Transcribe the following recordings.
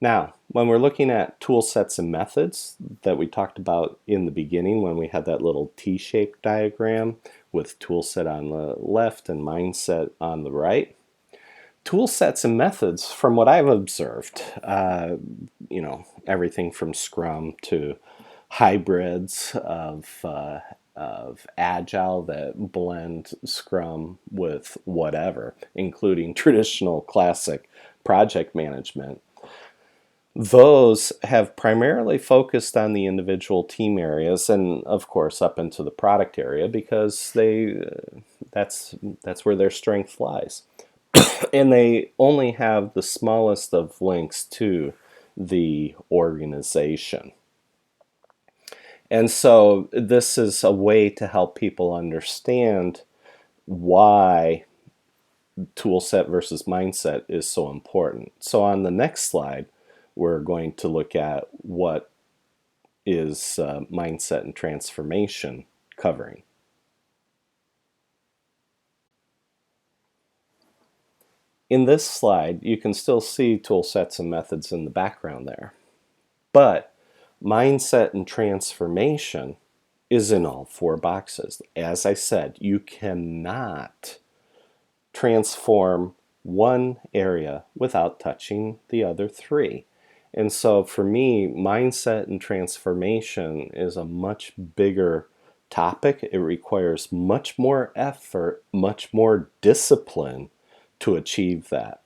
Now, when we're looking at tool sets and methods that we talked about in the beginning when we had that little T-shaped diagram with tool set on the left and mindset on the right, tool sets and methods, from what I've observed, everything from Scrum to hybrids of Agile that blend Scrum with whatever, including traditional classic project management. Those have primarily focused on the individual team areas and, of course, up into the product area because that's where their strength lies. And they only have the smallest of links to the organization. And so this is a way to help people understand why tool set versus mindset is so important. So on the next slide, we're going to look at what is mindset and transformation covering. In this slide, you can still see tool sets and methods in the background there. But mindset and transformation is in all four boxes. As I said, you cannot transform one area without touching the other three. And so for me, mindset and transformation is a much bigger topic. It requires much more effort, much more discipline to achieve that.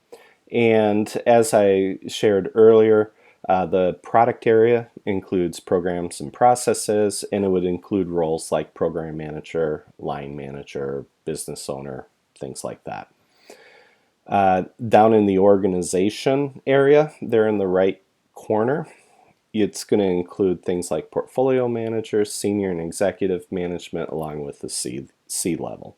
And as I shared earlier, the product area includes programs and processes, and it would include roles like program manager, line manager, business owner, things like that. Down in the organization area, there in the right corner, it's going to include things like portfolio managers, senior and executive management, along with the C level.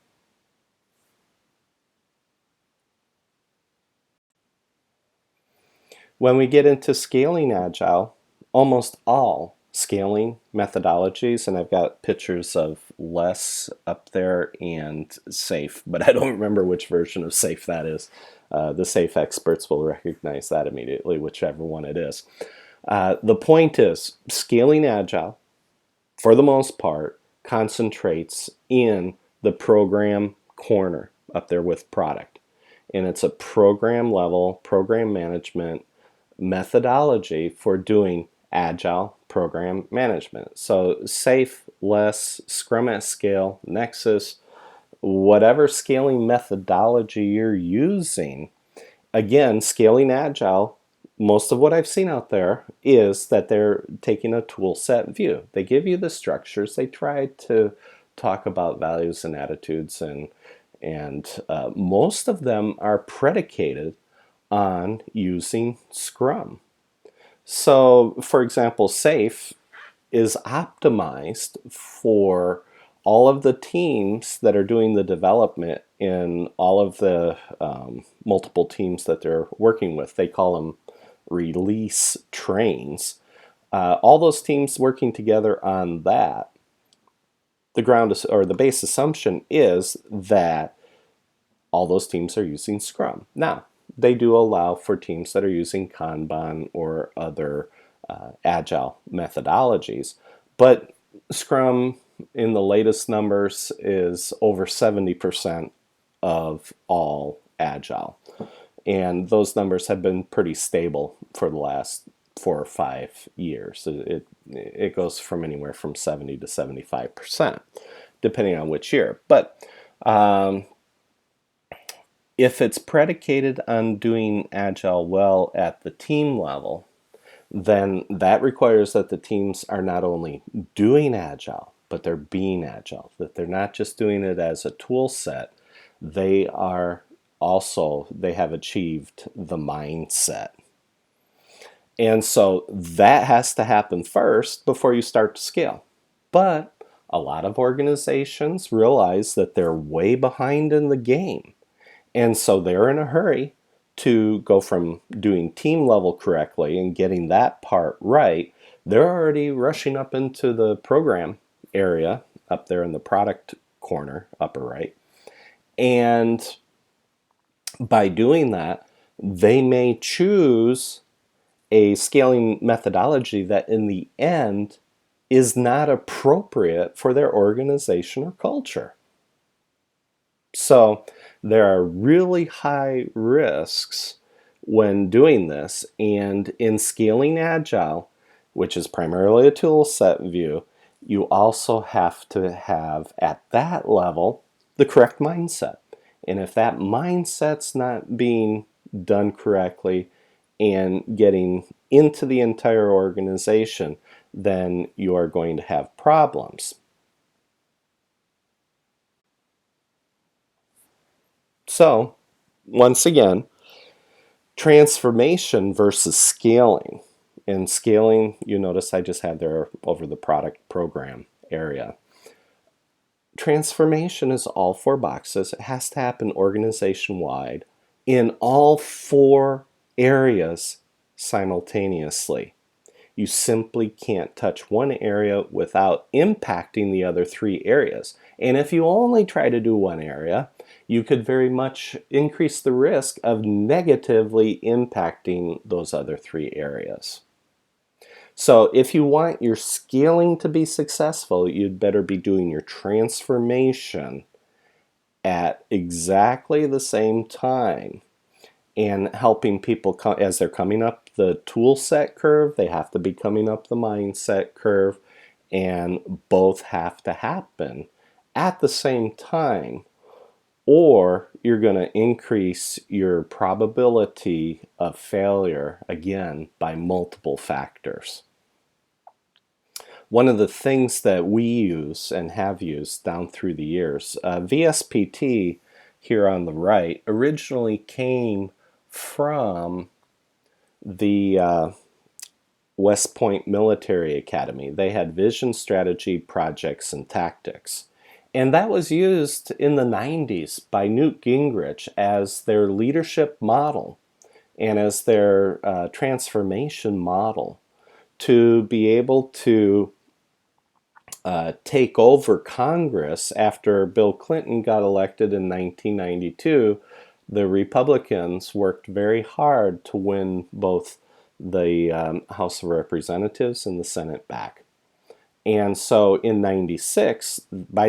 When we get into scaling Agile, almost all scaling methodologies, and I've got pictures of less up there and SAFe, but I don't remember which version of SAFe that is. The SAFe experts will recognize that immediately, whichever one it is. The point is, scaling Agile, for the most part, concentrates in the program corner up there with product. And it's a program level, program management methodology for doing Agile program management. So SAFe, LESS, Scrum at Scale, Nexus, whatever scaling methodology you're using, again, scaling Agile, most of what I've seen out there is that they're taking a tool set view. They give you the structures. They try to talk about values and attitudes, and most of them are predicated on using Scrum. So, for example, SAFe is optimized for all of the teams that are doing the development in all of the multiple teams that they're working with. They call them release trains. All those teams working together on that, the base assumption is that all those teams are using Scrum. Now, they do allow for teams that are using Kanban or other Agile methodologies, but Scrum in the latest numbers is over 70% of all Agile. And those numbers have been pretty stable for the last 4 or 5 years. It goes from anywhere from 70 to 75%, depending on which year. But if it's predicated on doing Agile well at the team level, then that requires that the teams are not only doing Agile, but they're being Agile, that they're not just doing it as a tool set, they have achieved the mindset. And so that has to happen first before you start to scale. But a lot of organizations realize that they're way behind in the game. And so they're in a hurry to go from doing team level correctly and getting that part right. They're already rushing up into the program area up there in the product corner, upper right. And by doing that, they may choose a scaling methodology that in the end is not appropriate for their organization or culture. So there are really high risks when doing this, and in scaling Agile, which is primarily a tool set view, you also have to have at that level the correct mindset. And if that mindset's not being done correctly and getting into the entire organization, then you are going to have problems. So, once again, transformation versus scaling. And scaling, you notice I just had there over the product program area. Transformation is all four boxes. It has to happen organization wide in all four areas simultaneously. You simply can't touch one area without impacting the other three areas. And if you only try to do one area, you could very much increase the risk of negatively impacting those other three areas. So if you want your scaling to be successful, you'd better be doing your transformation at exactly the same time and helping people as they're coming up the tool set curve, they have to be coming up the mindset curve, and both have to happen at the same time, or you're going to increase your probability of failure again by multiple factors. One of the things that we use and have used down through the years, VSPT here on the right originally came from the West Point Military Academy. They had vision, strategy, projects, and tactics. And that was used in the 90s by Newt Gingrich as their leadership model and as their transformation model to be able to take over Congress after Bill Clinton got elected in 1992. The Republicans worked very hard to win both the House of Representatives and the Senate back. And so in 96, by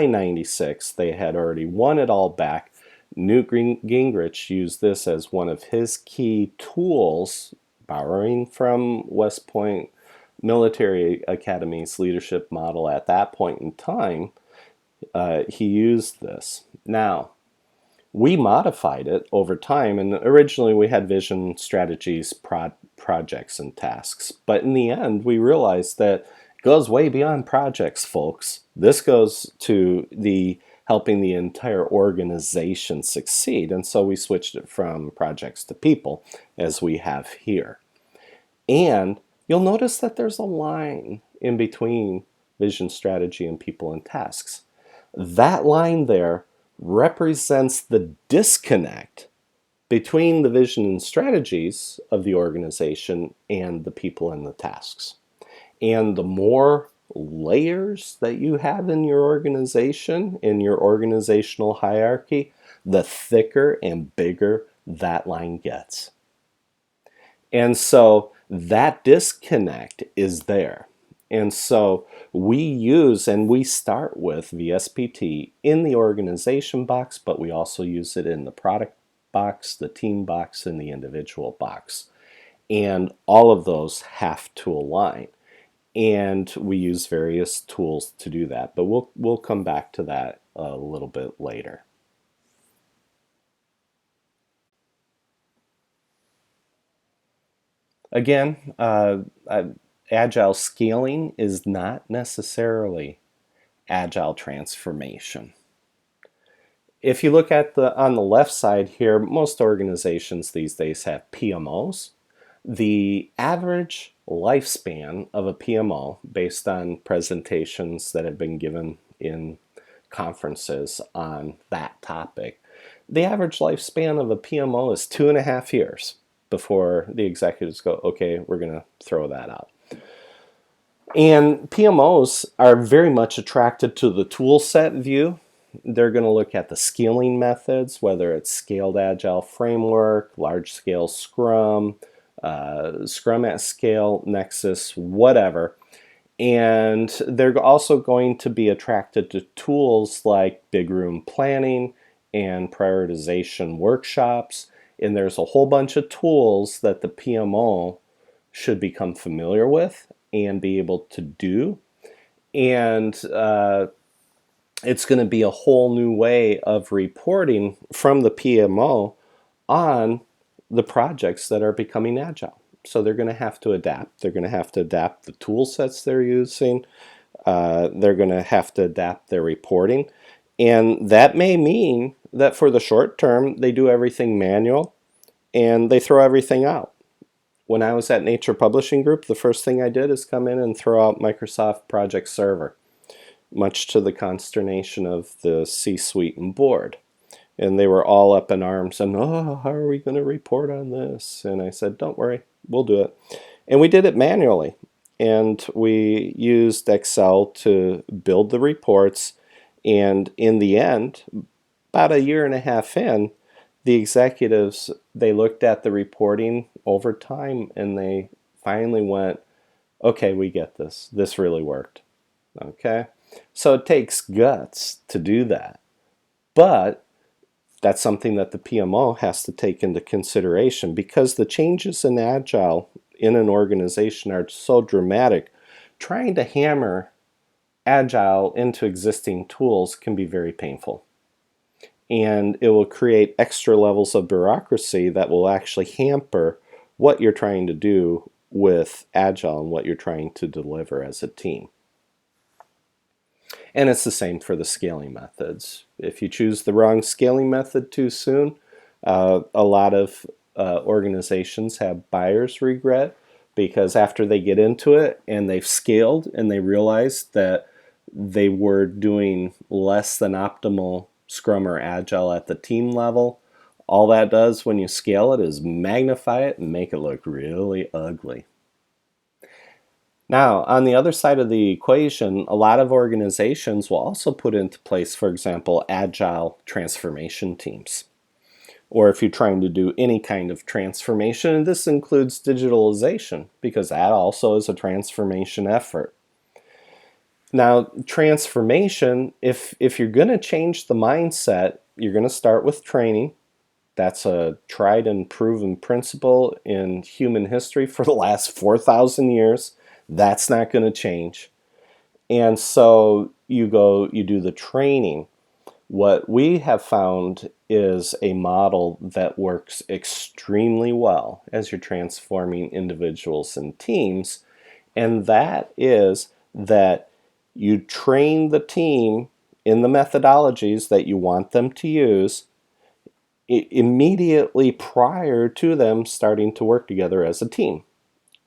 96, they had already won it all back. Newt Gingrich used this as one of his key tools, borrowing from West Point Military Academy's leadership model at that point in time. He used this. Now, we modified it over time, and originally we had vision, strategies, projects, and tasks. But in the end, we realized that it goes way beyond projects, folks. This goes to the helping the entire organization succeed. And so we switched it from projects to people, as we have here. And you'll notice that there's a line in between vision, strategy, and people and tasks. That line there represents the disconnect between the vision and strategies of the organization and the people and the tasks. And the more layers that you have in your organization, in your organizational hierarchy, the thicker and bigger that line gets. And so that disconnect is there. And so we use and we start with VSPT in the organization box, but we also use it in the product box, the team box, and the individual box. And all of those have to align. And we use various tools to do that, but we'll come back to that a little bit later. Again, Agile scaling is not necessarily Agile transformation. If you look at on the left side here, most organizations these days have PMOs. The average lifespan of a PMO, based on presentations that have been given in conferences on that topic, the average lifespan of a PMO is 2.5 years before the executives go, okay, we're going to throw that out. And PMOs are very much attracted to the tool set view. They're going to look at the scaling methods, whether it's scaled Agile framework, large scale Scrum, Scrum at Scale, Nexus, whatever. And they're also going to be attracted to tools like big room planning and prioritization workshops. And there's a whole bunch of tools that the PMO should become familiar with and be able to do. And it's going to be a whole new way of reporting from the PMO on the projects that are becoming agile. So they're going to have to adapt. They're going to have to adapt the tool sets they're using. They're going to have to adapt their reporting. And that may mean that for the short term, they do everything manual and they throw everything out. When I was at Nature Publishing Group, the first thing I did is come in and throw out Microsoft Project Server, much to the consternation of the C-suite and board. And they were all up in arms and, oh, how are we going to report on this? And I said, don't worry, we'll do it. And we did it manually. And we used Excel to build the reports. And in the end, about a year and a half in, the executives, they looked at the reporting over time and they finally went, okay, we get this. This really worked. Okay? So it takes guts to do that. But that's something that the PMO has to take into consideration because the changes in Agile in an organization are so dramatic. Trying to hammer Agile into existing tools can be very painful. And it will create extra levels of bureaucracy that will actually hamper what you're trying to do with Agile and what you're trying to deliver as a team. And it's the same for the scaling methods. If you choose the wrong scaling method too soon, a lot of organizations have buyer's regret because after they get into it and they've scaled and they realize that they were doing less than optimal Scrum or Agile at the team level, all that does when you scale it is magnify it and make it look really ugly. Now, on the other side of the equation, a lot of organizations will also put into place, for example, Agile Transformation teams. Or if you're trying to do any kind of transformation, and this includes digitalization, because that also is a transformation effort. Now, transformation, if you're going to change the mindset, you're going to start with training. That's a tried and proven principle in human history for the last 4,000 years. That's not going to change. And so you do the training. What we have found is a model that works extremely well as you're transforming individuals and teams. And that is that you train the team in the methodologies that you want them to use immediately prior to them starting to work together as a team.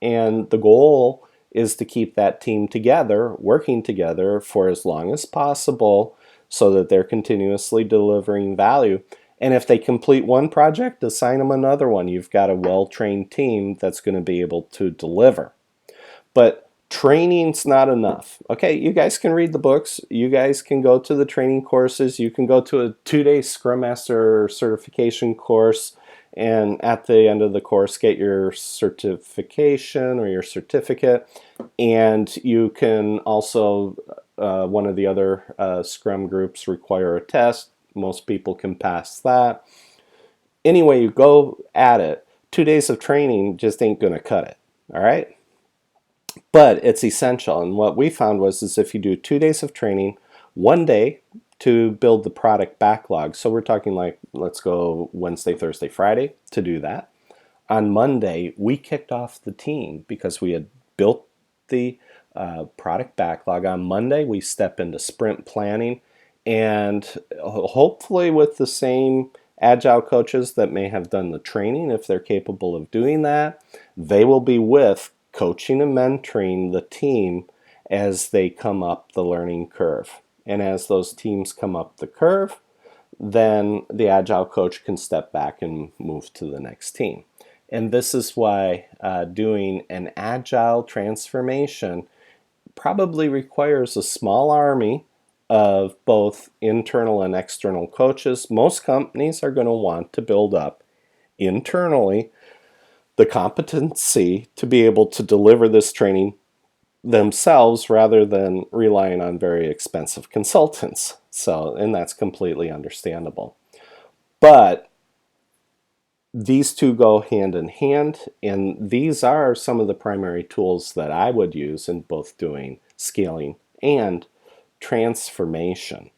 And the goal is to keep that team together, working together for as long as possible so that they're continuously delivering value. And if they complete one project, assign them another one. You've got a well-trained team that's going to be able to deliver. But training's not enough. Okay, you guys can read the books. You guys can go to the training courses. You can go to a 2-day Scrum Master certification course. And at the end of the course, get your certification or your certificate. And you can also, one of the other Scrum groups require a test. Most people can pass that. Anyway, you go at it. 2 days of training just ain't going to cut it. All right? But it's essential. And what we found is if you do 2 days of training, 1 day to build the product backlog. So we're talking like, let's go Wednesday, Thursday, Friday to do that. On Monday, we kicked off the team because we had built the product backlog. On Monday, we step into sprint planning and hopefully with the same Agile coaches that may have done the training, if they're capable of doing that, they will be with coaching and mentoring the team as they come up the learning curve. And as those teams come up the curve, then the Agile coach can step back and move to the next team. And this is why doing an Agile transformation probably requires a small army of both internal and external coaches. Most companies are going to want to build up internally the competency to be able to deliver this training themselves rather than relying on very expensive consultants. So, and that's completely understandable. But these two go hand in hand, and these are some of the primary tools that I would use in both doing scaling and transformation.